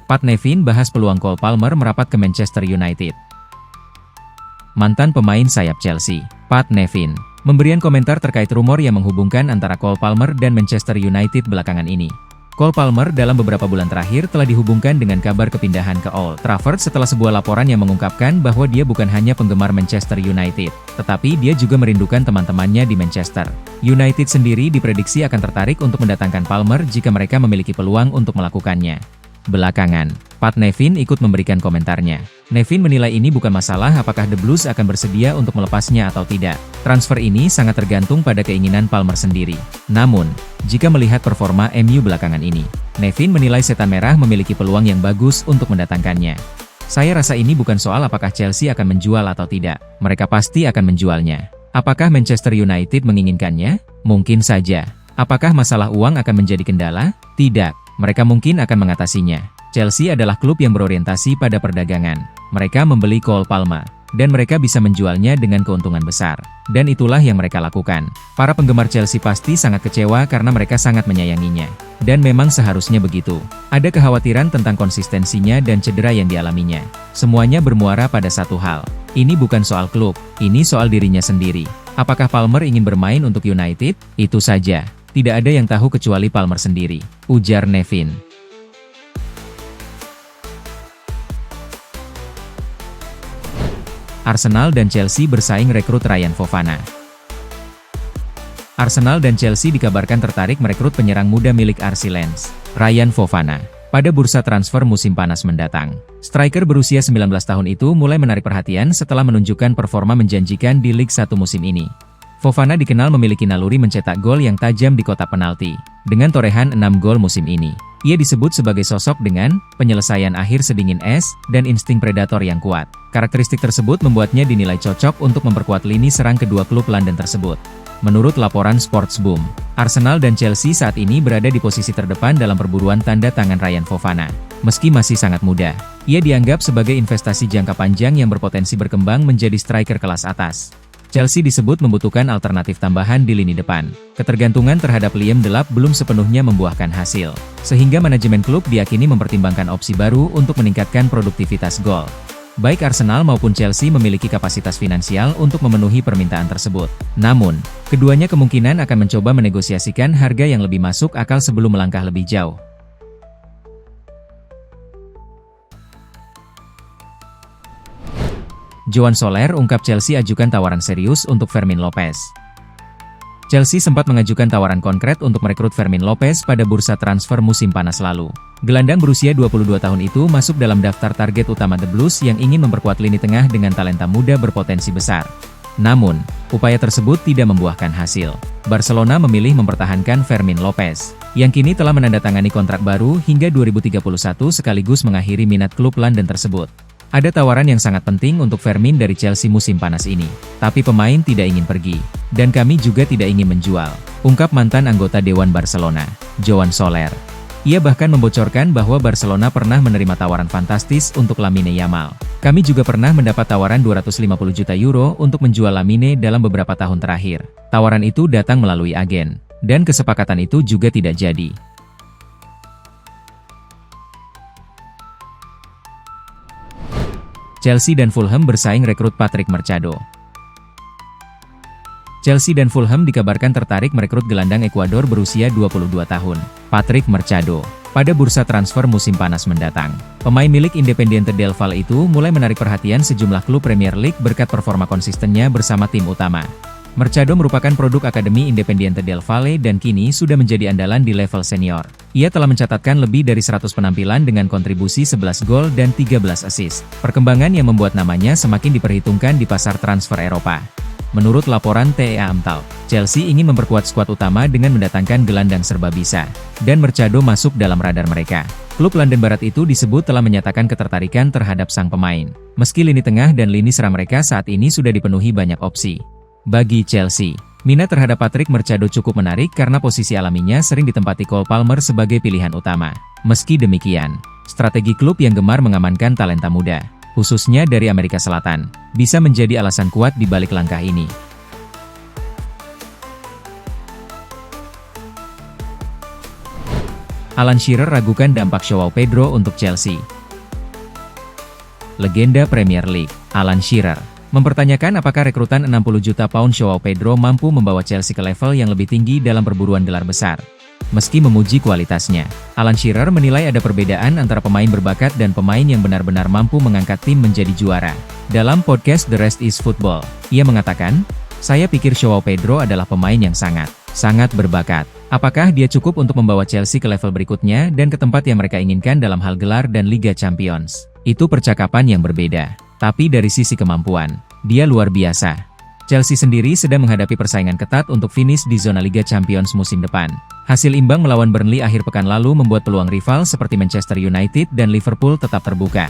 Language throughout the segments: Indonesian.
Pat Nevin bahas peluang Cole Palmer merapat ke Manchester United. Mantan pemain sayap Chelsea, Pat Nevin, memberikan komentar terkait rumor yang menghubungkan antara Cole Palmer dan Manchester United belakangan ini. Cole Palmer dalam beberapa bulan terakhir telah dihubungkan dengan kabar kepindahan ke Old Trafford setelah sebuah laporan yang mengungkapkan bahwa dia bukan hanya penggemar Manchester United, tetapi dia juga merindukan teman-temannya di Manchester. United sendiri diprediksi akan tertarik untuk mendatangkan Palmer jika mereka memiliki peluang untuk melakukannya. Belakangan, Pat Nevin ikut memberikan komentarnya. Nevin menilai ini bukan masalah apakah The Blues akan bersedia untuk melepasnya atau tidak. Transfer ini sangat tergantung pada keinginan Palmer sendiri. Namun, jika melihat performa MU belakangan ini, Nevin menilai Setan Merah memiliki peluang yang bagus untuk mendatangkannya. Saya rasa ini bukan soal apakah Chelsea akan menjual atau tidak. Mereka pasti akan menjualnya. Apakah Manchester United menginginkannya? Mungkin saja. Apakah masalah uang akan menjadi kendala? Tidak. Mereka mungkin akan mengatasinya. Chelsea adalah klub yang berorientasi pada perdagangan. Mereka membeli Cole Palmer, dan mereka bisa menjualnya dengan keuntungan besar. Dan itulah yang mereka lakukan. Para penggemar Chelsea pasti sangat kecewa karena mereka sangat menyayanginya. Dan memang seharusnya begitu. Ada kekhawatiran tentang konsistensinya dan cedera yang dialaminya. Semuanya bermuara pada satu hal. Ini bukan soal klub, ini soal dirinya sendiri. Apakah Palmer ingin bermain untuk United? Itu saja. Tidak ada yang tahu kecuali Palmer sendiri, ujar Nevin. Arsenal dan Chelsea bersaing rekrut Ryan Fofana. Arsenal dan Chelsea dikabarkan tertarik merekrut penyerang muda milik RC Lens, Ryan Fofana, pada bursa transfer musim panas mendatang. Striker berusia 19 tahun itu mulai menarik perhatian setelah menunjukkan performa menjanjikan di Liga 1 musim ini. Fofana dikenal memiliki naluri mencetak gol yang tajam di kotak penalti, dengan torehan 6 gol musim ini. Ia disebut sebagai sosok dengan penyelesaian akhir sedingin es dan insting predator yang kuat. Karakteristik tersebut membuatnya dinilai cocok untuk memperkuat lini serang kedua klub London tersebut. Menurut laporan Sportsboom, Arsenal dan Chelsea saat ini berada di posisi terdepan dalam perburuan tanda tangan Ryan Fofana. Meski masih sangat muda, ia dianggap sebagai investasi jangka panjang yang berpotensi berkembang menjadi striker kelas atas. Chelsea disebut membutuhkan alternatif tambahan di lini depan. Ketergantungan terhadap Liam Delap belum sepenuhnya membuahkan hasil, sehingga manajemen klub diyakini mempertimbangkan opsi baru untuk meningkatkan produktivitas gol. Baik Arsenal maupun Chelsea memiliki kapasitas finansial untuk memenuhi permintaan tersebut. Namun, keduanya kemungkinan akan mencoba menegosiasikan harga yang lebih masuk akal sebelum melangkah lebih jauh. Joan Soler ungkap Chelsea ajukan tawaran serius untuk Fermin Lopez. Chelsea sempat mengajukan tawaran konkret untuk merekrut Fermin Lopez pada bursa transfer musim panas lalu. Gelandang berusia 22 tahun itu masuk dalam daftar target utama The Blues yang ingin memperkuat lini tengah dengan talenta muda berpotensi besar. Namun, upaya tersebut tidak membuahkan hasil. Barcelona memilih mempertahankan Fermin Lopez, yang kini telah menandatangani kontrak baru hingga 2031 sekaligus mengakhiri minat klub London tersebut. Ada tawaran yang sangat penting untuk Fermin dari Chelsea musim panas ini, tapi pemain tidak ingin pergi, dan kami juga tidak ingin menjual, ungkap mantan anggota Dewan Barcelona, Joan Soler. Ia bahkan membocorkan bahwa Barcelona pernah menerima tawaran fantastis untuk Lamine Yamal. Kami juga pernah mendapat tawaran 250 juta euro untuk menjual Lamine dalam beberapa tahun terakhir. Tawaran itu datang melalui agen, dan kesepakatan itu juga tidak jadi. Chelsea dan Fulham bersaing rekrut Patrick Mercado. Chelsea dan Fulham dikabarkan tertarik merekrut gelandang Ekuador berusia 22 tahun, Patrick Mercado, pada bursa transfer musim panas mendatang. Pemain milik Independiente del Valle itu mulai menarik perhatian sejumlah klub Premier League berkat performa konsistennya bersama tim utama. Mercado merupakan produk Akademi Independiente del Valle dan kini sudah menjadi andalan di level senior. Ia telah mencatatkan lebih dari 100 penampilan dengan kontribusi 11 gol dan 13 assist. Perkembangan yang membuat namanya semakin diperhitungkan di pasar transfer Eropa. Menurut laporan TEA Amtal, Chelsea ingin memperkuat skuad utama dengan mendatangkan gelandang serba bisa, dan Mercado masuk dalam radar mereka. Klub London Barat itu disebut telah menyatakan ketertarikan terhadap sang pemain, meski lini tengah dan lini serang mereka saat ini sudah dipenuhi banyak opsi. Bagi Chelsea, minat terhadap Patrick Mercado cukup menarik karena posisi alaminya sering ditempati Cole Palmer sebagai pilihan utama. Meski demikian, strategi klub yang gemar mengamankan talenta muda, khususnya dari Amerika Selatan, bisa menjadi alasan kuat di balik langkah ini. Alan Shearer ragukan dampak Joao Pedro untuk Chelsea. Legenda Premier League, Alan Shearer, mempertanyakan apakah rekrutan 60 juta pound Joao Pedro mampu membawa Chelsea ke level yang lebih tinggi dalam perburuan gelar besar. Meski memuji kualitasnya, Alan Shearer menilai ada perbedaan antara pemain berbakat dan pemain yang benar-benar mampu mengangkat tim menjadi juara. Dalam podcast The Rest is Football, ia mengatakan, "Saya pikir Joao Pedro adalah pemain yang sangat berbakat. Apakah dia cukup untuk membawa Chelsea ke level berikutnya dan ke tempat yang mereka inginkan dalam hal gelar dan Liga Champions? Itu percakapan yang berbeda. Tapi dari sisi kemampuan, dia luar biasa." Chelsea sendiri sedang menghadapi persaingan ketat untuk finish di zona Liga Champions musim depan. Hasil imbang melawan Burnley akhir pekan lalu membuat peluang rival seperti Manchester United dan Liverpool tetap terbuka.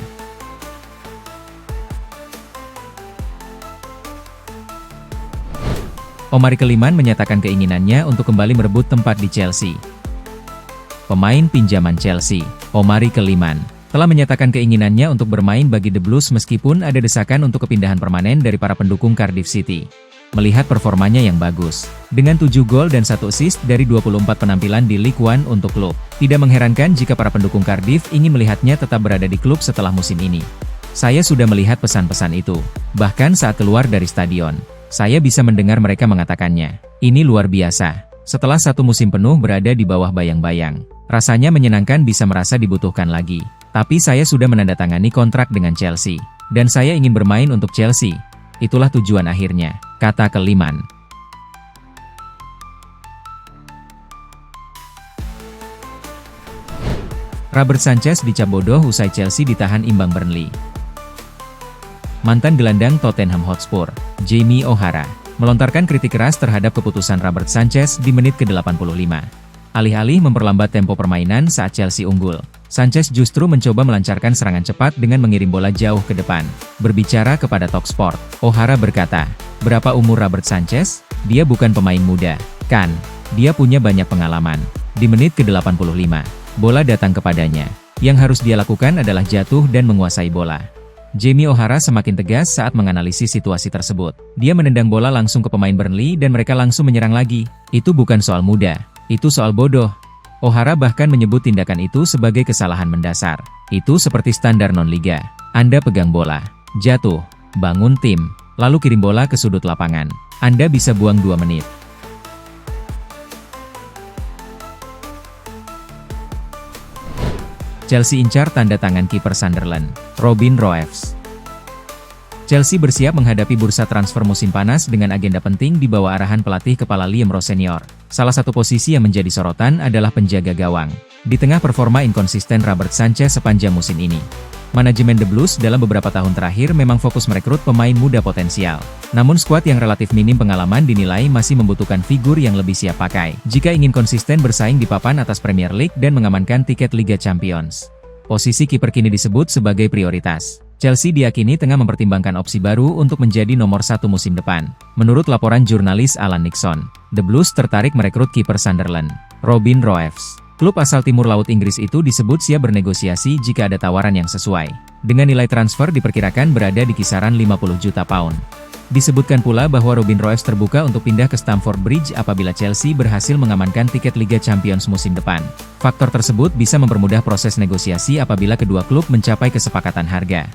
Omari Keliman menyatakan keinginannya untuk kembali merebut tempat di Chelsea. Pemain pinjaman Chelsea, Omari Keliman, telah menyatakan keinginannya untuk bermain bagi The Blues meskipun ada desakan untuk kepindahan permanen dari para pendukung Cardiff City. Melihat performanya yang bagus, dengan 7 gol dan 1 assist dari 24 penampilan di League One untuk klub, tidak mengherankan jika para pendukung Cardiff ingin melihatnya tetap berada di klub setelah musim ini. "Saya sudah melihat pesan-pesan itu, bahkan saat keluar dari stadion. Saya bisa mendengar mereka mengatakannya. Ini luar biasa. Setelah 1 musim penuh berada di bawah bayang-bayang, rasanya menyenangkan bisa merasa dibutuhkan lagi. Tapi saya sudah menandatangani kontrak dengan Chelsea, dan saya ingin bermain untuk Chelsea. Itulah tujuan akhirnya," kata Keliman. Robert Sanchez dicap bodoh usai Chelsea ditahan imbang Burnley. Mantan gelandang Tottenham Hotspur, Jamie O'Hara, melontarkan kritik keras terhadap keputusan Robert Sanchez di menit ke-85. Alih-alih memperlambat tempo permainan saat Chelsea unggul, Sanchez justru mencoba melancarkan serangan cepat dengan mengirim bola jauh ke depan. Berbicara kepada Talksport, O'Hara berkata, "Berapa umur Robert Sanchez? Dia bukan pemain muda, kan? Dia punya banyak pengalaman." Di menit ke-85, bola datang kepadanya. Yang harus dia lakukan adalah jatuh dan menguasai bola. Jamie O'Hara semakin tegas saat menganalisis situasi tersebut. Dia menendang bola langsung ke pemain Burnley dan mereka langsung menyerang lagi. "Itu bukan soal muda, itu soal bodoh." O'Hara bahkan menyebut tindakan itu sebagai kesalahan mendasar. "Itu seperti standar non-liga. Anda pegang bola, jatuh, bangun tim, lalu kirim bola ke sudut lapangan. Anda bisa buang 2 menit. Chelsea incar tanda tangan kiper Sunderland, Robin Roeves. Chelsea bersiap menghadapi bursa transfer musim panas dengan agenda penting di bawah arahan pelatih kepala Liam Rowe Senior. Salah satu posisi yang menjadi sorotan adalah penjaga gawang. Di tengah performa inkonsisten Robert Sanchez sepanjang musim ini, manajemen The Blues dalam beberapa tahun terakhir memang fokus merekrut pemain muda potensial. Namun skuad yang relatif minim pengalaman dinilai masih membutuhkan figur yang lebih siap pakai jika ingin konsisten bersaing di papan atas Premier League dan mengamankan tiket Liga Champions. Posisi kiper kini disebut sebagai prioritas. Chelsea diyakini tengah mempertimbangkan opsi baru untuk menjadi nomor 1 musim depan. Menurut laporan jurnalis Alan Nixon, The Blues tertarik merekrut kiper Sunderland, Robin Roeves. Klub asal Timur Laut Inggris itu disebut siap bernegosiasi jika ada tawaran yang sesuai. Dengan nilai transfer diperkirakan berada di kisaran 50 juta pound. Disebutkan pula bahwa Robin Roeves terbuka untuk pindah ke Stamford Bridge apabila Chelsea berhasil mengamankan tiket Liga Champions musim depan. Faktor tersebut bisa mempermudah proses negosiasi apabila kedua klub mencapai kesepakatan harga.